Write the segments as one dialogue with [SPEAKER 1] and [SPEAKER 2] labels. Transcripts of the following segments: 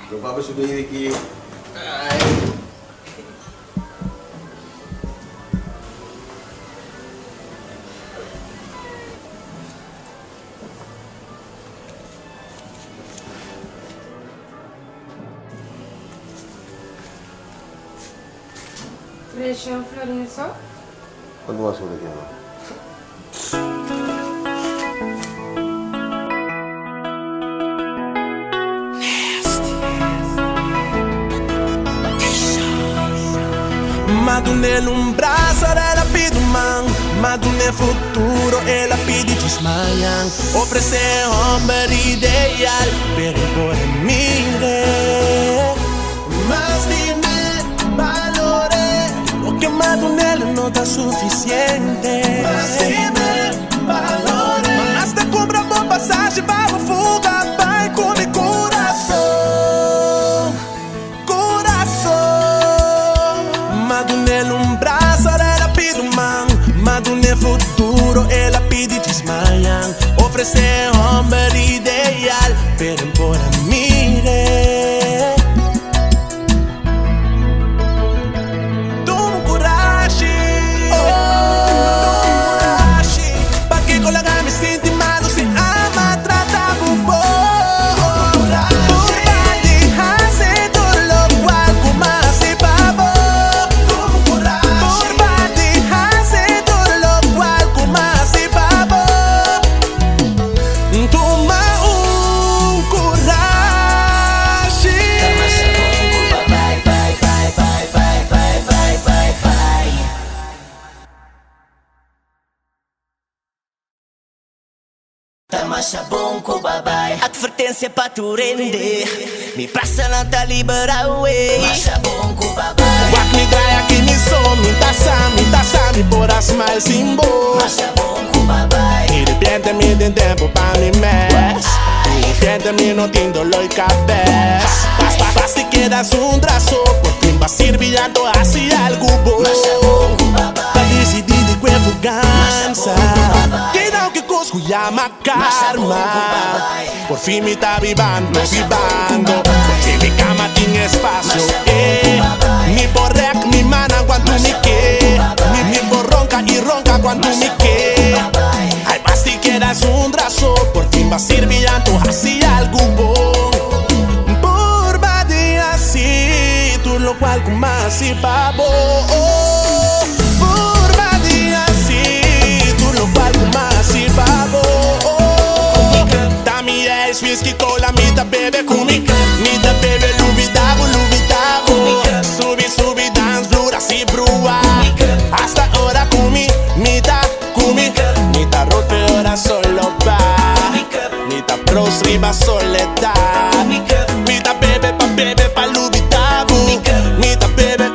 [SPEAKER 1] Lupa ba sabihin ni ay.
[SPEAKER 2] Presyon Florenzo?
[SPEAKER 1] Ano masulit yan?
[SPEAKER 3] Madune l'umbraso della piduman, Madune futuro e la pidi desmayan. Ofrece hombre ideal, pero por mire. Mas dime valore, lo que Madune no da suficiente. Mas dime valore, mas te compra boa passagem para o fuga, vai com mi coração. Madune l'umbraso della piduman, Madune futuro e la pidi desmayan. Ofrece hombre ideal, pero por mire. Dum coragem, pa que colega me sente mal, se ama, trata bubo.
[SPEAKER 4] Tamasha bom com babai. Advertência pra tu render. Me passa não tá liberado. Tamasha bom com babai.
[SPEAKER 3] Wak me draaia que me som, me taça, me por as mais simbo.
[SPEAKER 4] Tamasha bom com babai.
[SPEAKER 3] E repente-me de tempo pra me mes. E repente-me não tem dolor de cabeça. Basta que das traço, por quem vai servindo assim algo bom.
[SPEAKER 4] Tamasha bom com babai.
[SPEAKER 3] Pra decidir de que fugança. Que não que cosco llama karma. Por fin me tá vivando. Porque mi cama tem espaço. Me borrec, me mana quando me quer. Me borronca e ronca quando me quer. Ai, basta que das traço, por fin vai servindo assim algo bom. Por badia assim, tudo lo qual com mais se babo. Por badia assim, tudo lo qual com mais se babo. Dami es whisky cola, me da bebe comigo. Me da bebe lubidavo. Subi, dance, dura, si brua. Hasta ahora comigo, me da comigo. Me da rote, ora solo va. Me da pros, riba, soledad. Me da bebe pa lubidavo. Me da bebe.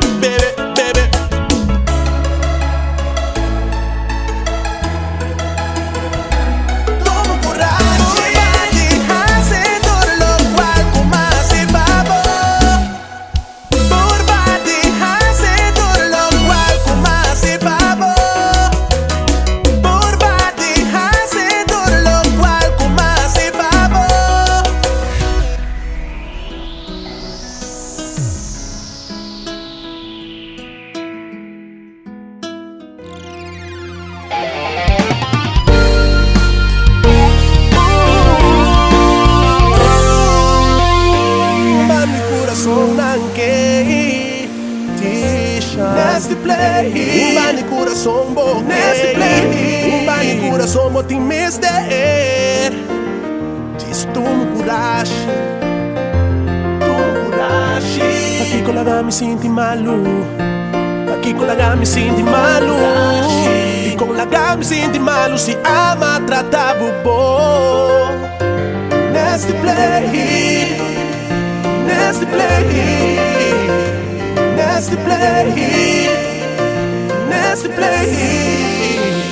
[SPEAKER 3] Nasty play, bani coração bom. Nasty play, bani coração bom. Tem mês de diz tomo coragem. Aqui com la me sinto malu. Aqui com la me sinto malu. E com la me sinto malu. Se ama trata bubo. Nasty play, nasty play. Nasty play, nasty play.